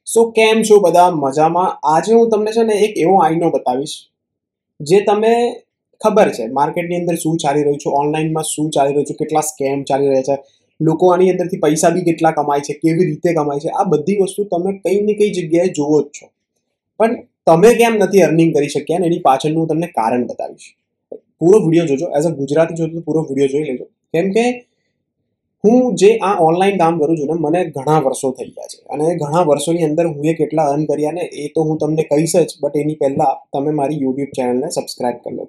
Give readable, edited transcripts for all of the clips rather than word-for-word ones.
સો કેમ છો બધા મજામાં? આજે હું તમને છે ને એક એવો આઈનો બતાવીશ જે તમે ખબર છે માર્કેટની અંદર શું ચાલી રહ્યું છે, ઓનલાઈનમાં શું ચાલી રહ્યું છે, કેટલા સ્કેમ ચાલી રહ્યા છે, લોકો આની અંદરથી પૈસા બી કેટલા કમાય છે, કેવી રીતે કમાય છે, આ બધી વસ્તુ તમે કઈ ને કઈ જગ્યાએ જોવો જ છો. પણ તમે કેમ નથી અર્નિંગ કરી શક્યા ને એની પાછળનું હું તમને કારણ બતાવીશ. પૂરો વિડીયો જોજો. એઝ અ ગુજરાતી જોજો તો પૂરો વિડીયો જોઈ લેજો. કેમ કે હું જે આ ઓનલાઈન કામ કરું છું ને મને ઘણા વર્ષો થઈ ગયા છે અને ઘણા વર્ષોની અંદર હું એ કેટલા અર્ન કર્યા ને એ તો હું તમને કહીશ જ, બટ એની પહેલા તમે મારી યુટ્યુબ ચેનલને સબસ્ક્રાઇબ કરી લો.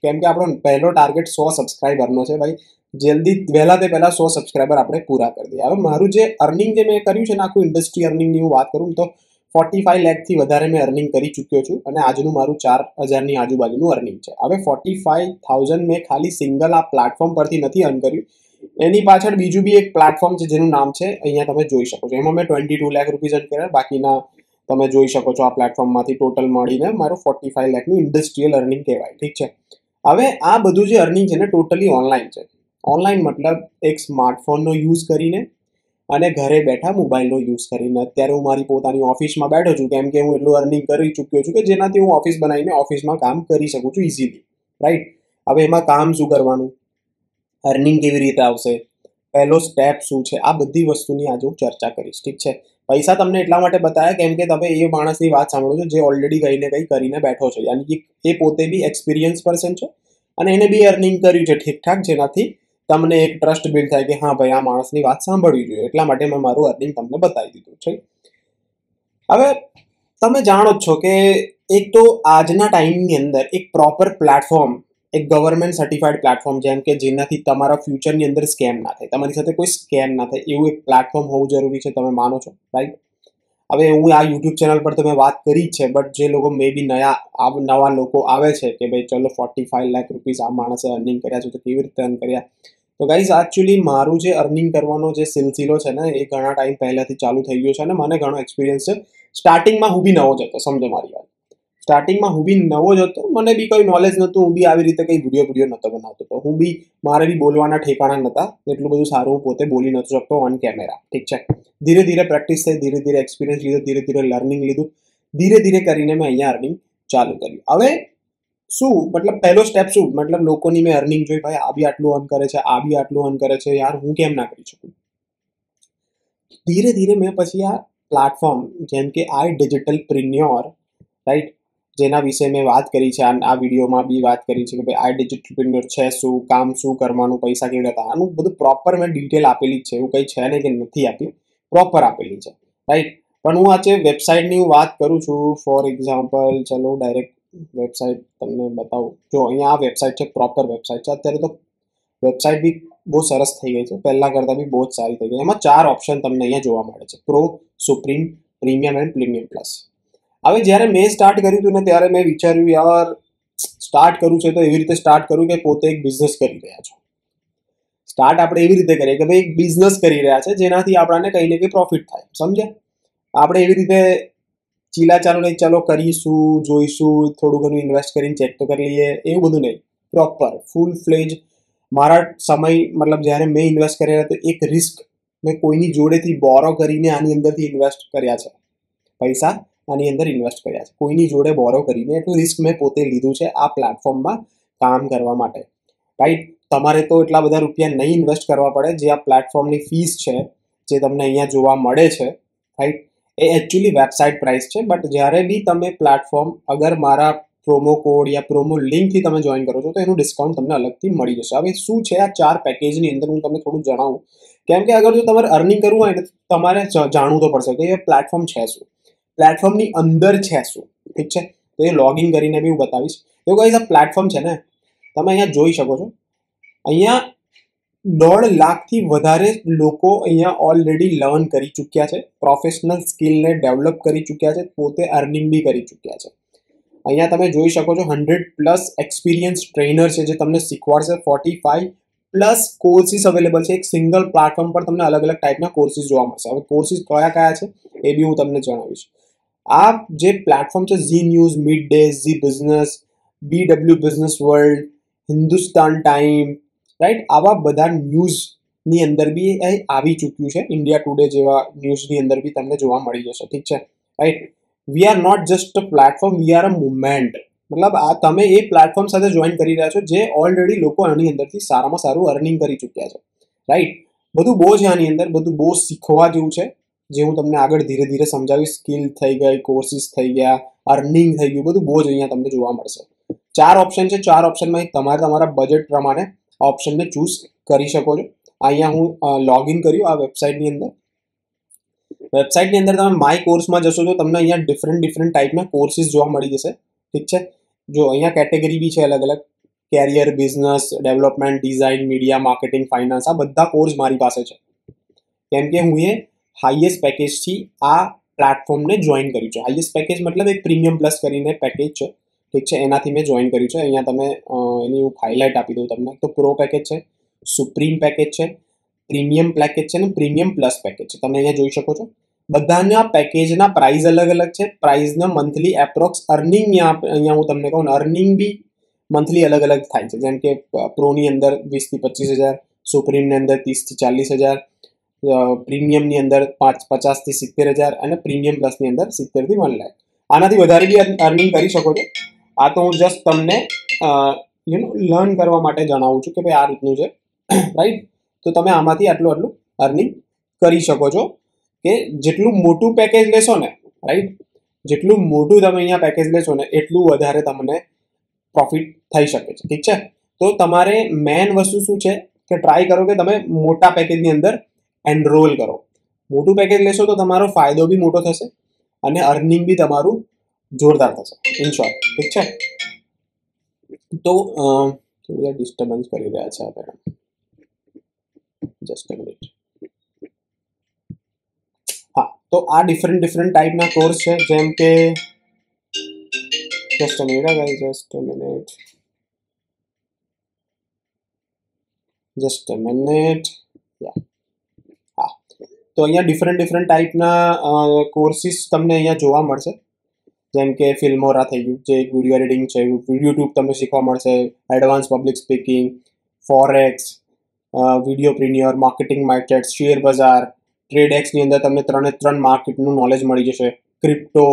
કેમ કે આપણો પહેલો ટાર્ગેટ 100 સબસ્ક્રાઇબરનો છે ભાઈ. જલ્દી વહેલા તે પહેલા 100 સબસ્ક્રાઇબર આપણે પૂરા કરી દઈએ. હવે મારું જે અર્નિંગ જે મેં કર્યું છે ને આખું ઇન્ડસ્ટ્રી અર્નિંગની હું વાત કરું તો 45 લાખથી વધારે મેં અર્નિંગ કરી ચૂક્યો છું અને આજનું મારું 4,000ની આજુબાજુનું અર્નિંગ છે. હવે 45,000 મેં ખાલી સિંગલ આ પ્લેટફોર્મ પરથી નથી અર્ન કર્યું. એની પાછળ બીજું બી એક પ્લેટફોર્મ છે જેનું નામ છે, અહીંયા તમે જોઈ શકો છો. એમાં મેં 22 લાખ રૂપીઝ અર્ન કર્યા. બાકીના તમે જોઈ શકો છો આ પ્લેટફોર્મમાંથી ટોટલ મળીને મારું 45 લાખનું ઇન્ડસ્ટ્રીયલ અર્નિંગ કહેવાય. ઠીક છે. હવે આ બધું જે અર્નિંગ છે ને ટોટલી ઓનલાઈન છે. ઓનલાઈન મતલબ એક સ્માર્ટફોનનો યુઝ કરીને અને ઘરે બેઠા મોબાઈલનો યુઝ કરીને. અત્યારે હું મારી પોતાની ઓફિસમાં બેઠો છું કેમ કે હું એટલું અર્નિંગ કરી ચૂક્યો છું કે જેનાથી હું ઓફિસ બનાવીને ઓફિસમાં કામ કરી શકું છું ઇઝીલી. રાઈટ. હવે એમાં કામ શું કરવાનું, અર્નિંગ કેવી રીતે આવશે, પહેલો સ્ટેપ શું છે, આ બધી વસ્તુની આજે હું ચર્ચા કરીશ. ઠીક છે. પૈસા તમને એટલા માટે બતાવ્યા કેમ કે તમે એ માણસની વાત સાંભળો છો જે ઓલરેડી કંઈ ને કંઈ કરીને બેઠો છે, યાની કે એ પોતે બી એક્સપિરિયન્સ પર્સન છે અને એને બી અર્નિંગ કર્યું છે ઠીકઠાક, જેનાથી તમને એક ટ્રસ્ટ બિલ્ડ થાય કે હા ભાઈ આ માણસની વાત સાંભળવી જોઈએ. એટલા માટે મેં મારું અર્નિંગ તમને બતાવી દીધું છે. હવે તમે જાણો જ છો કે એક તો આજના ટાઈમની અંદર એક પ્રોપર પ્લેટફોર્મ, એક ગવર્મેન્ટ સર્ટિફાઈડ પ્લેટફોર્મ જેમ કે જેનાથી તમારા ફ્યુચરની અંદર સ્કેમ ના થાય, તમારી સાથે કોઈ સ્કેમ ના થાય એવું એક પ્લેટફોર્મ હોવું જરૂરી છે. તમે માનો છો? રાઈટ. હવે હું આ યુટ્યુબ ચેનલ પર તો મેં વાત કરી જ છે, બટ જે લોકો મે બી નવા લોકો આવે છે કે ભાઈ ચલો 45 લાખ રૂપીઝ આ માણસે અર્નિંગ કર્યા છે તો કેવી રીતે અર્ન કર્યા, તો ગાઈઝ એકચ્યુઅલી મારું જે અર્નિંગ કરવાનો જે સિલસિલો છે ને એ ઘણા ટાઈમ પહેલાથી ચાલુ થઈ ગયો છે અને મને ઘણો એક્સપિરિયન્સ છે. સ્ટાર્ટિંગમાં હું બી નવો જ હતો, સમજો મારી વાત. સ્ટાર્ટિંગમાં હું બી નવો જ હતો, મને બી કોઈ નોલેજ નહોતું, હું બી આવી રીતે કંઈ વિડીયો નહોતો બનાવતો, તો હું બી મારે બી બોલવાના ઠેકાણા નહોતા, એટલું બધું સારું હું પોતે બોલી નહોતો શકતો ઓન કેમેરા. ઠીક છે. ધીરે ધીરે પ્રેક્ટિસ થઈ, ધીરે ધીરે એક્સપિરિયન્સ લીધો, ધીરે ધીરે લર્નિંગ લીધું, ધીરે ધીરે કરીને મેં અહીંયા અર્નિંગ ચાલુ કર્યું. હવે શું મતલબ પહેલો સ્ટેપ શું મતલબ લોકોની મેં અર્નિંગ જોઈ, ભાઈ આ બી આટલું અર્ન કરે છે, આ બી આટલું અર્ન કરે છે, યાર હું કેમ ના કરી શકું. ધીરે ધીરે મેં પછી આ પ્લેટફોર્મ જેમ કે આઈ ડિજિટલ પ્રિન્યોર, રાઈટ, જેના વિશે મેં વાત કરી છે, આ વિડીયોમાં બી વાત કરી છે કે ભાઈ આ ડિજિટલ પ્રિન્યોર છે શું, કામ શું કરવાનું, પૈસા કેવી રીતે, આનું બધું પ્રોપર મેં ડિટેલ આપેલી જ છે. એવું કંઈ છે નહીં કે નથી આપી, પ્રોપર આપેલી છે. રાઈટ. પણ હું આજે વેબસાઇટની હું વાત કરું છું. ફોર એક્ઝામ્પલ ચલો ડાયરેક્ટ વેબસાઇટ તમને બતાવું. જો અહીંયા આ વેબસાઇટ છે, પ્રોપર વેબસાઇટ છે. અત્યારે તો વેબસાઇટ બી બહુ સરસ થઈ ગઈ છે, પહેલા કરતાં બી બહુ જ સારી થઈ ગઈ. એમાં 4 ઓપ્શન તમને અહીંયા જોવા મળે છે: pro, supreme, premium and premium plus. હવે જ્યારે મેં સ્ટાર્ટ કર્યું હતું ને ત્યારે મેં વિચાર્યું યાર સ્ટાર્ટ કરવું છે તો એવી રીતે સ્ટાર્ટ કરું કે પોતે એક બિઝનેસ કરી રહ્યા છો. સ્ટાર્ટ આપણે એવી રીતે કરીએ કે ભાઈ એક બિઝનેસ કરી રહ્યા છે જેનાથી આપણને કંઈ ને કંઈ પ્રોફિટ થાય, સમજ્યા? આપણે એવી રીતે ચીલા ચાલો નહીં, ચલો કરીશું, જોઈશું, થોડું ઘણું ઇન્વેસ્ટ કરીને ચેક તો કરી લઈએ, એવું બધું નહીં. પ્રોપર ફૂલ ફ્લેજ મારા સમય મતલબ જ્યારે મેં ઇન્વેસ્ટ કર્યા તો એક રિસ્ક મેં કોઈની જોડેથી બોરો કરીને આની અંદરથી ઇન્વેસ્ટ કર્યા છે. પૈસા આની અંદર ઇન્વેસ્ટ કર્યા છે કોઈની જોડે બોરો કરીને, એટલું રિસ્ક મેં પોતે લીધું છે આ પ્લેટફોર્મમાં કામ કરવા માટે. રાઈટ. તમારે તો એટલા બધા રૂપિયા નહીં ઇન્વેસ્ટ કરવા પડે. જે આ પ્લેટફોર્મની ફીસ છે જે તમને અહીંયા જોવા મળે છે, રાઈટ, એ એકચ્યુઅલી વેબસાઇટ પ્રાઇસ છે. બટ જ્યારે બી તમે પ્લેટફોર્મ અગર મારા પ્રોમો કોડ યા પ્રોમો લિંકથી તમે જોઈન કરો છો તો એનું ડિસ્કાઉન્ટ તમને અલગથી મળી જશે. હવે શું છે આ 4 પેકેજની અંદર હું તમને થોડું જણાવું. કેમ કે અગર જો તમારે અર્નિંગ કરવું હોય ને તમારે જાણવું તો પડશે કે એ પ્લેટફોર્મ છે શું, પ્લેટફોર્મની અંદર છે શું. ઠીક છે. તો એ લોગિન કરીને બી હું બતાવીશ. તો ગાઈઝ આ પ્લેટફોર્મ છે ને, તમે અહીંયા જોઈ શકો છો. અહીંયા 1.5 લાખથી વધારે લોકો અહીંયા ઓલરેડી લર્ન કરી ચૂક્યા છે, પ્રોફેશનલ સ્કિલને ડેવલપ કરી ચૂક્યા છે, પોતે અર્નિંગ બી કરી ચૂક્યા છે. અહીંયા તમે જોઈ શકો છો 100+ એક્સપિરિયન્સ ટ્રેનર છે જે તમને શીખવાડશે. 45+ કોર્સિસ અવેલેબલ છે. એક સિંગલ પ્લેટફોર્મ પર તમને અલગ અલગ ટાઈપના કોર્સિસ જોવા મળશે. હવે કોર્સિસ કયા કયા છે એ બી હું તમને જણાવીશ. આ જે પ્લેટફોર્મ છે Zee news, mid day, Zee business, BW business world, Hindustan time, right, આવા બધા ન્યૂઝની અંદર બી આવી ચૂક્યું છે. ઇન્ડિયા ટુડે જેવા ન્યૂઝની અંદર બી તમને જોવા મળી જશે. ઠીક છે. Right. We are not just a platform, we are a movement. મતલબ આ તમે એ પ્લેટફોર્મ સાથે જોઈન કરી રહ્યા છો જે ઓલરેડી લોકો આની અંદરથી સારામાં સારું અર્નિંગ કરી ચૂક્યા છે, રાઈટ. બધું બહુ છે આની અંદર, બધું બહુ શીખવા જેવું છે, જે હું તમને આગળ ધીરે ધીરે સમજાવીશ. સ્કિલ થઈ ગઈ, કોર્સિસ થઈ ગયા, અર્નિંગ થઈ ગયું, બધું બહુ જ અહીંયા તમને જોવા મળશે. 4 ઓપ્શન છે, 4 ઓપ્શનમાં તમારે તમારા બજેટ પ્રમાણે ઓપ્શનને ચૂઝ કરી શકો છો. અહીંયા હું લોગિન કર્યું આ વેબસાઇટની અંદર. વેબસાઇટની અંદર તમે માય કોર્સમાં જશો તો તમને અહીંયા ડિફરન્ટ ટાઈપના કોર્સિસ જોવા મળી જશે, ઠીક છે. જો અહીંયા કેટેગરી બી છે અલગ અલગ, career, business development, design, media, marketing, finance, આ બધા કોર્સ મારી પાસે છે. કેમ કે હું એ હાઈએસ્ટ પેકેજથી આ પ્લેટફોર્મને જોઈન કર્યું છે. હાઈએસ્ટ પેકેજ મતલબ એક પ્રીમિયમ પ્લસ કરીને પેકેજ છે, ઠીક છે. એનાથી મેં જોઈન કર્યું છે. અહીંયા તમે એની હું હાઇલાઇટ આપી દઉં તમને. તો પ્રો પેકેજ છે, સુપ્રીમ પેકેજ છે, પ્રીમિયમ પેકેજ છે અને પ્રીમિયમ પ્લસ પેકેજ છે. તમે અહીંયા જોઈ શકો છો. બધાના પેકેજના પ્રાઇસ અલગ અલગ છે. પ્રાઇસના મંથલી એપ્રોક્સ અર્નિંગ અહીંયા હું તમને કહું, અર્નિંગ બી મંથલી અલગ અલગ થાય છે. જેમ કે પ્રોની અંદર 20 થી 25,000, સુપ્રીમની અંદર 30 થી 40,000, પ્રીમિયમની અંદર 50 થી 70,000 અને પ્રીમિયમ પ્લસની અંદર 70 થી 1 લાખ. આનાથી વધારે બી અર્નિંગ કરી શકો છો. આ તો હું જસ્ટ તમને લર્ન કરવા માટે જણાવું છું કે ભાઈ આ રીતનું છે, રાઈટ. તો તમે આમાંથી આટલું અર્નિંગ કરી શકો છો. કે જેટલું મોટું પેકેજ લેશો ને, રાઈટ, જેટલું મોટું તમે અહીંયા પેકેજ લેશો ને એટલું વધારે તમને પ્રોફિટ થઈ શકે છે, ઠીક છે. તો તમારે મેન વસ્તુ શું છે કે ટ્રાય કરો કે તમે મોટા પેકેજની અંદર એનરોલ કરો. મોટું પેકેજ લેશો તો તમારો ફાયદો બી મોટો થશે અને અર્નિંગ બી તમારું જોરદાર થશે, ઇન શોર્ટ, ઠીક છે. તો થોડા ડિસ્ટર્બન્સ કરી રહ્યા છે આપણે. Just a minute. હા, તો આ ડિફરન્ટ ટાઈપના કોર્સ છે. જેમ કે જસ્ટ અ મિનિટ, હા, તો અહીંયા ડિફરન્ટ ટાઈપના કોર્સિસ તમને અહીંયા જોવા મળશે. જેમ કે ફિલ્મોરા થઈ ગયું, જે એક વિડીયો એડિટિંગ છે, યુટ્યુબ તમને શીખવા મળશે, advance public speaking, forex, video premier, marketing market, share બજાર, ટ્રેડેક્સની અંદર તમને 3 માર્કેટનું નોલેજ મળી જશે. ક્રિપ્ટો,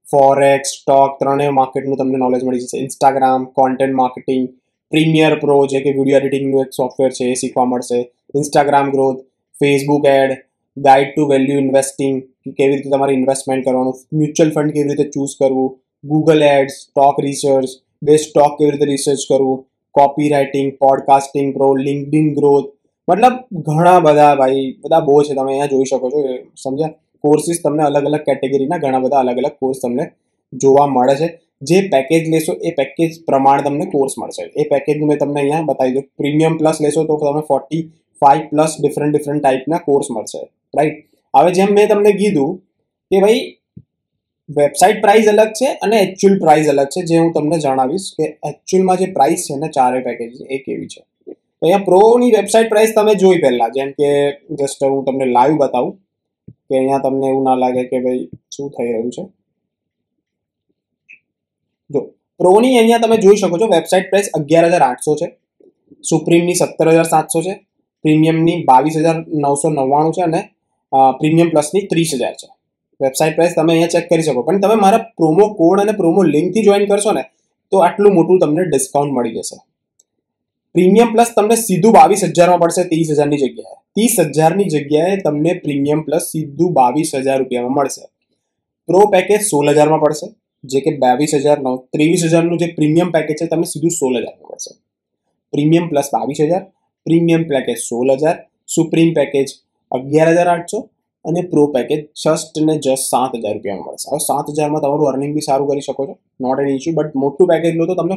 ફોરેક્સ, સ્ટોક, 3 માર્કેટનું તમને નોલેજ મળી જશે. Instagram, content marketing, premier pro જે કે વિડીયો એડિટિંગનું એક સોફ્ટવેર છે એ શીખવા મળશે. Instagram growth, Facebook ad, guide to value investing, કેવી રીતે તમારે ઇન્વેસ્ટમેન્ટ કરવાનું, મ્યુચ્યુઅલ ફંડ કેવી રીતે ચૂઝ કરવું, Google ads, stock research, best stock કેવી રીતે રિસર્ચ કરવું, copy writing, podcasting pro, LinkedIn growth, મતલબ ઘણા બધા ભાઈ, બધા બહુ છે. તમે અહીંયા જોઈ શકો છો, સમજ્યા. કોર્સિસ તમને અલગ અલગ કેટેગરીના ઘણા બધા અલગ અલગ કોર્સ તમને જોવા મળે છે. જે પેકેજ લેશો એ પેકેજ પ્રમાણે તમને કોર્સ મળશે. એ પેકેજનું મેં તમને અહીંયા બતાવી દઉં. પ્રીમિયમ પ્લસ લેશો તો તમને 45 પ્લસ ડિફરન્ટ ટાઈપના કોર્સ મળશે, રાઈટ. હવે જેમ મેં તમને કીધું કે ભાઈ વેબસાઇટ પ્રાઇસ અલગ છે અને એકચ્યુઅલ પ્રાઇસ અલગ છે, જે હું તમને જણાવીશ કે એકચ્યુઅલમાં જે પ્રાઇસ છે ને ચારે પેકેજ એ કેવી છે. તો અહીંયા પ્રોની વેબસાઇટ પ્રાઇસ તમે જોઈ પહેલા, જેમ કે જસ્ટ હું તમને લાઈવ બતાવું કે અહીંયા તમને એવું ના લાગે કે ભાઈ શું થઈ રહ્યું છે. જો પ્રોની અહીંયા તમે જોઈ શકો છો વેબસાઇટ પ્રાઇસ 11,800 છે, સુપ્રીમની 17,700 છે, પ્રીમિયમની 22,999 છે અને પ્રીમિયમ પ્લસની 30,000 છે. વેબસાઇટ પ્રાઇસ તમે અહીંયા ચેક કરી શકો. પણ તમે મારા પ્રોમો કોડ અને પ્રોમો લિંકથી જોઈન કરશો ને તો આટલું મોટું તમને ડિસ્કાઉન્ટ મળી જશે. પ્રીમિયમ પ્લસ તમને સીધું 22,000માં પડશે, 30,000ની જગ્યાએ. 30,000ની જગ્યાએ તમને પ્રીમિયમ પ્લસ સીધું 22,000 રૂપિયામાં મળશે. પ્રો પેકેજ 16,000માં પડશે, જે કે 22,000, 23,000નું જે પ્રીમિયમ પેકેજ છે તમને સીધું 16,000માં પડશે. Premium plus 22,000, premium package 16,000, supreme package 11,800 અને પ્રો પેકેજ જસ્ટ ને જસ્ટ 7,000 રૂપિયામાં મળશે. હવે 7,000માં તમારું અર્નિંગ બી સારું કરી શકો છો, નોટ એન ઇશ્યુ. બટ મોટું પેકેજ લો તો તમને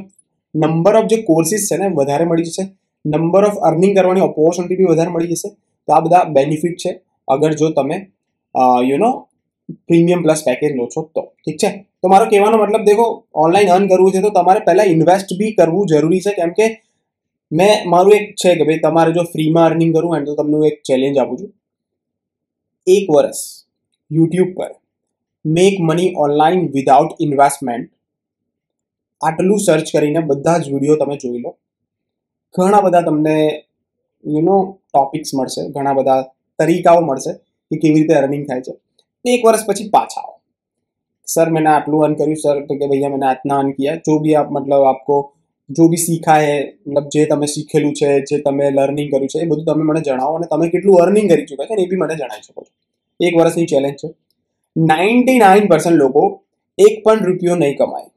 નંબર ઓફ જે કોર્સિસ છે ને વધારે મળી જશે, નંબર ઓફ અર્નિંગ કરવાની ઓપોર્ચ્યુનિટી બી વધારે મળી જશે. તો આ બધા બેનિફિટ છે અગર જો તમે પ્રીમિયમ પ્લસ પેકેજ લો છો તો, ઠીક છે. તો મારો કહેવાનો મતલબ દેખો, ઓનલાઈન અર્ન કરવું છે તો તમારે પહેલા ઇન્વેસ્ટ બી કરવું જરૂરી છે. કેમ કે મારું એક છે કે ભાઈ તમારે જો ફ્રીમાં અર્નિંગ કરવું હોય તો તમને હું એક ચેલેન્જ આપું છું. 1 વર્ષ યુટ્યુબ પર make money online without investment આટલું સર્ચ કરીને બધા જ વિડીયો તમે જોઈ લો. ઘણા બધા તમને ટોપિક્સ મળશે, ઘણા બધા તરીકાઓ મળશે કે કેવી રીતે અર્નિંગ થાય છે. 1 વર્ષ પછી પાછા આવો. सर मैंने आटलू अर्न કર્યું સર, તો કે भैया मैंने इतना अर्न किया, जो भी आप मतलब आपको जो भी सीखा है, मतलब જે તમે શીખેલું છે, જે તમે લર્નિંગ કર્યું છે, એ બધું તમે મને જણાવો અને તમે કેટલું અર્નિંગ કરી ચૂક્યા છે ને એ બી મને જણાવી શકો છો. 1 વર્ષની ચેલેન્જ છે. 99% લોકો એક પણ રૂપિયો નહીં કમાય,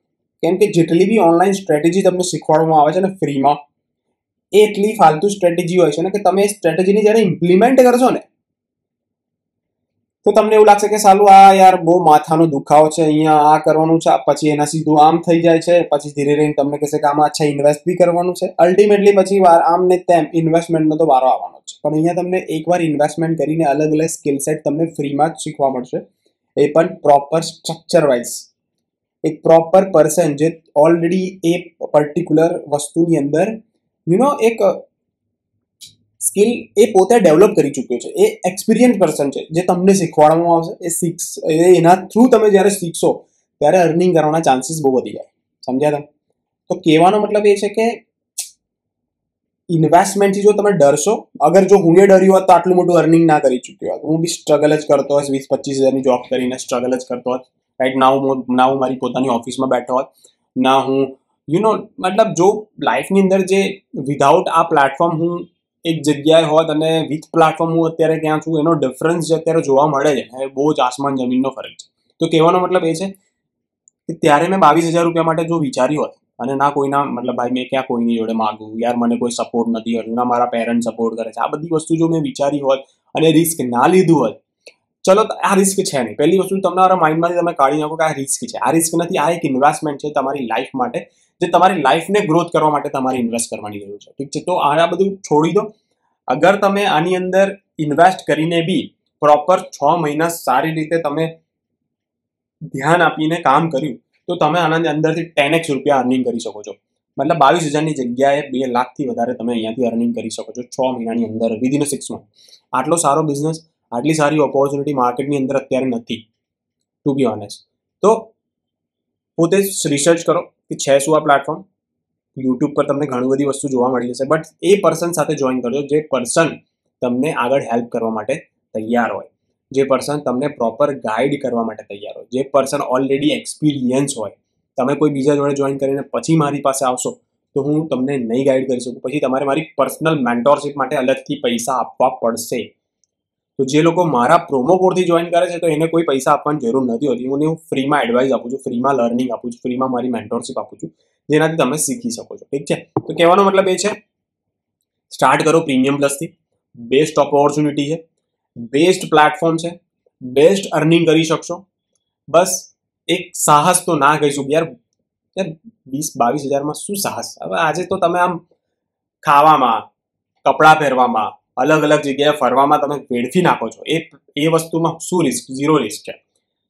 કેમ કે જેટલી બી ઓનલાઈન સ્ટ્રેટેજી તમને શીખવાડવામાં આવે છે ને ફ્રીમાં, એ એટલી ફાલતુ સ્ટ્રેટેજી હોય છે ને કે તમે એ સ્ટ્રેટેજીની જ્યારે ઇમ્પ્લિમેન્ટ કરશો ને તો તમને એવું લાગશે કે સાલું આ યાર બહુ માથાનો દુખાવો છે, અહીંયા આ કરવાનું છે, પછી એના સીધું આમ થઈ જાય છે, પછી ધીરે ધીરે તમને કહેશે કે આમાં અચ્છા ઇન્વેસ્ટ બી કરવાનું છે. અલ્ટિમેટલી પછી વાર આમ ને તેમ ઇન્વેસ્ટમેન્ટનો તો વારો આવવાનો છે. પણ અહીંયા તમને એકવાર ઇન્વેસ્ટમેન્ટ કરીને અલગ અલગ સ્કિલ સેટ તમને ફ્રીમાં જ શીખવા મળશે, એ પણ પ્રોપર સ્ટ્રક્ચર વાઇઝ. એક પ્રોપર પર્સન જે ઓલરેડી એ પર્ટિક્યુલર વસ્તુની અંદર એક સ્કિલ એ પોતે ડેવલપ કરી ચૂક્યો છે, એ એક્સપિરિયન્સ પર્સન છે, જે તમને શીખવાડવામાં આવશે. એના થ્રુ તમે જ્યારે શીખશો ત્યારે અર્નિંગ કરવાના ચાન્સીસ બહુ વધી જાય. સમજ્યા તમે? તો કહેવાનો મતલબ એ છે કે ઇન્વેસ્ટમેન્ટથી જો તમે ડરશો, અગર જો હું એ ડર્યું હોત તો આટલું મોટું અર્નિંગ ના કરી ચૂક્યો હોત, હું બી સ્ટ્રગલ જ કરતો હોત, 20-25 હજારની જોબ કરીને સ્ટ્રગલ જ કરતો હોત. રાઈટ ના હું મારી પોતાની ઓફિસમાં બેઠો હોત, ના હું મતલબ જો લાઈફની અંદર જે વિધાઉટ આ પ્લેટફોર્મ હું એક જગ્યાએ હોત અને વિથ પ્લેટફોર્મ હું અત્યારે ક્યાં છું, એનો ડિફરન્સ જે અત્યારે જોવા મળે છે એ બહુ જ આસમાન જમીનનો ફરક છે. તો કહેવાનો મતલબ એ છે કે ત્યારે મેં 22,000 રૂપિયા માટે જો વિચાર્યું હોત અને ના કોઈના મતલબ ભાઈ મેં ક્યાં કોઈની જોડે માગું, યાર મને કોઈ સપોર્ટ નથી કરતું, ના મારા પેરેન્ટ સપોર્ટ કરે છે, આ બધી વસ્તુ જો મેં વિચારી હોત અને રિસ્ક ના લીધું હોત, ચલો આ રિસ્ક છે નહીં, પહેલી વસ્તુ તમારા માઇન્ડમાંથી તમે કાઢી નાખો કે આ રિસ્ક છે. આ રિસ્ક નથી, આ એક ઇન્વેસ્ટમેન્ટ છે તમારી લાઈફ માટે, જે તમારી લાઈફને ગ્રોથ કરવા માટે તમારે ઇન્વેસ્ટ કરવાની જરૂર છે. ઠીક છે? તો આ બધું છોડી દો. અગર તમે આની અંદર ઇન્વેસ્ટ કરીને બી પ્રોપર 6 મહિના સારી રીતે તમે ધ્યાન આપીને કામ કર્યું તો તમે આના અંદરથી 10x રૂપિયા અર્નિંગ કરી શકો છો. મતલબ 22,000ની જગ્યાએ 2 લાખથી વધારે તમે અહીંયાથી અર્નિંગ કરી શકો છો 6 મહિનાની અંદર, વિધિન 6 મંથ. આટલો સારો બિઝનેસ, આટલી સારી ઓપોર્ચ્યુનિટી માર્કેટની અંદર અત્યારે નથી, ટુ બી ઓનેસ્ટ. તો પોતે રિસર્ચ કરો કે છે શું આ પ્લેટફોર્મ. યુટ્યુબ પર તમને ઘણી બધી વસ્તુ જોવા મળી જશે, બટ એ પર્સન સાથે જોઈન કરજો જે પર્સન તમને આગળ હેલ્પ કરવા માટે તૈયાર હોય, જે પર્સન તમને પ્રોપર ગાઈડ કરવા માટે તૈયાર હોય, જે પર્સન ઓલરેડી એક્સપિરિયન્સ હોય. તમે કોઈ બીજા જોડે જોઈન કરીને પછી મારી પાસે આવશો તો હું તમને નહીં ગાઈડ કરી શકું, પછી તમારે મારી પર્સનલ મેન્ટોરશિપ માટે અલગથી પૈસા આપવા પડશે. તો જે લોકો મારા પ્રોમો કોડથી જોઈન કરે છે તો એને કોઈ પૈસા આપવાની જરૂર નથી હોતી. હું ફ્રીમાં એડવાઇસ આપું છું, ફ્રીમાં લર્નિંગ આપું છું, ફ્રીમાં મારી મેન્ટોરશિપ આપું છું, જેનાથી તમે શીખી શકો છો. ઠીક છે? તો કહેવાનો મતલબ એ છે, સ્ટાર્ટ કરો પ્રીમિયમ પ્લસથી. બેસ્ટ ઓપોર્ચ્યુનિટી છે, બેસ્ટ પ્લેટફોર્મ છે, બેસ્ટ અર્નિંગ કરી શકશો. બસ એક સાહસ તો ના કહીશું યાર 20-22 હજારમાં શું સાહસ. હવે આજે તો તમે આમ ખાવામાં, કપડાં પહેરવામાં, અલગ અલગ જગ્યાએ ફરવામાં તમે વેડફી નાખો છો, એ વસ્તુમાં શું રિસ્ક? ઝીરો રિસ્ક છે.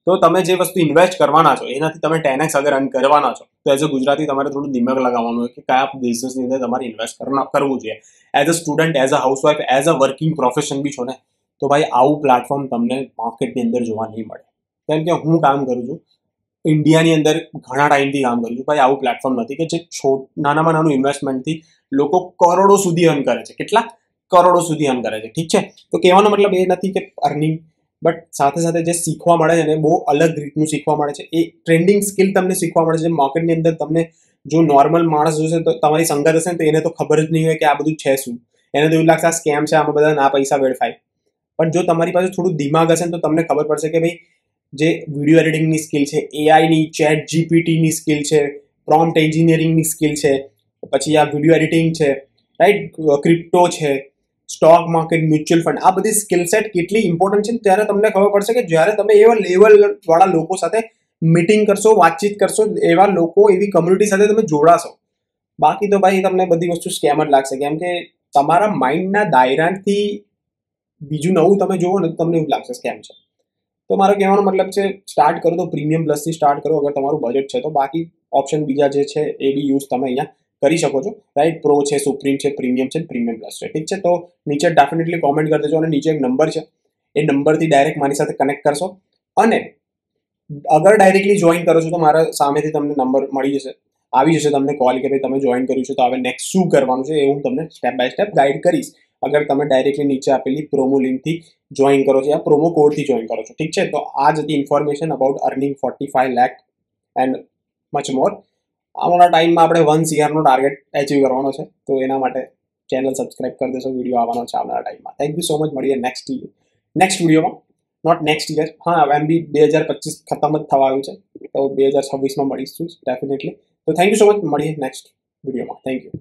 તો તમે જે વસ્તુ ઇન્વેસ્ટ કરવાના છો એનાથી તમે 10x અગર અર્ન કરવાના છો તો એઝ અ ગુજરાતી તમારે થોડું દિમાગ લગાવવાનું હોય કે કયા બિઝનેસની અંદર તમારે ઇન્વેસ્ટ કરવું જોઈએ. As a student, as a housewife, as a working profession બી છો ને, તો ભાઈ આવું પ્લેટફોર્મ તમને માર્કેટની અંદર જોવા નહીં મળે. કેમ કે હું કામ કરું છું ઇન્ડિયાની અંદર, ઘણા ટાઈમથી કામ કરું છું ભાઈ, આવું પ્લેટફોર્મ નથી કે જે નાનામાં નાનું ઇન્વેસ્ટમેન્ટથી લોકો કરોડો સુધી અર્ન કરે છે. કેટલા કરોડો સુધી અર્ન કરે છે. ઠીક છે? તો કહેવાનો મતલબ એ નથી કે અર્નિંગ, બટ સાથે સાથે જે શીખવા મળે છે ને બહુ અલગ રીતનું શીખવા મળે છે. એ ટ્રેન્ડિંગ સ્કિલ તમને શીખવા મળે છે માર્કેટની અંદર. તમને જો નોર્મલ માણસ જોશે તો તમારી સંગત હશે ને તો એને તો ખબર જ નહીં હોય કે આ બધું છે શું. એને તો એવું લાગશે આ સ્કેમ છે, આમાં બધા ના પૈસા વેડફાય. પણ જો તમારી પાસે થોડું દિમાગ હશે ને તો તમને ખબર પડશે કે ભાઈ જે વિડીયો એડિટિંગની સ્કિલ છે, એઆઈની, ચેટ જીપીટીની સ્કિલ છે, પ્રોમ્પ્ટ એન્જિનિયરિંગની સ્કિલ છે, પછી આ વિડીયો એડિટિંગ છે, રાઈટ, ક્રિપ્ટો છે, સ્ટોક માર્કેટ, મ્યુચ્યુઅલ ફંડ, આ બધી સ્કિલ સેટ કેટલી ઇમ્પોર્ટન્ટ છે ત્યારે તમને ખબર પડશે કે જ્યારે તમે એવા લેવલવાળા લોકો સાથે મીટિંગ કરશો, વાતચીત કરશો, એવા લોકો, એવી કમ્યુનિટી સાથે તમે જોડાશો. બાકી તો ભાઈ તમને બધી વસ્તુ સ્કેમ જ લાગશે, કેમ કે તમારા માઇન્ડના દાયરાથી બીજું નવું તમે જોવો ને તો તમને એવું લાગશે સ્કેમ છે. તો મારો કહેવાનો મતલબ છે સ્ટાર્ટ કરો તો પ્રીમિયમ પ્લસથી સ્ટાર્ટ કરો અગર તમારું બજેટ છે તો. બાકી ઓપ્શન બીજા જે છે એ બી યુઝ તમે અહીંયા કરી શકો છો. રાઈટ, પ્રો છે, સુપ્રીમ છે, પ્રીમિયમ છે, પ્રીમિયમ પ્લસ છે. ઠીક છે? તો નીચે ડેફિનેટલી કોમેન્ટ કરી દેજો અને નીચે એક નંબર છે, એ નંબરથી ડાયરેક્ટ મારી સાથે કનેક્ટ કરશો. અને અગર ડાયરેક્ટલી જોઈન કરો છો તો મારા સામેથી તમને નંબર મળી જશે, આવી જશે તમને કોલ કે ભાઈ તમે જોઈન કર્યું છે તો હવે નેક્સ્ટ શું કરવાનું છે એ હું તમને સ્ટેપ બાય સ્ટેપ ગાઈડ કરીશ. અગર તમે ડાયરેક્ટલી નીચે આપેલી પ્રોમો લિંકથી જોઈન કરો છો યા પ્રોમો કોડથી જોઈન કરો છો. ઠીક છે, તો આ જ હતી information about earning 45 lakh and much મોર. આવનારા ટાઈમમાં આપણે 1 CRનો ટાર્ગેટ એચીવ કરવાનો છે, તો એના માટે ચેનલ સબસ્ક્રાઇબ કરી દેશો. વિડીયો આવવાનો છે આવનારા ટાઈમમાં. Thank you so much. મળીએ નેક્સ્ટ વિડીયોમાં. નોટ નેક્સ્ટ યર, હા એમ બી 2025 ખતમ જ થવા આવ્યું છે, તો 2026માં મળીશું ડેફિનેટલી. તો થેન્ક યુ સો મચ. મળીએ નેક્સ્ટ વિડીયોમાં. Thank you.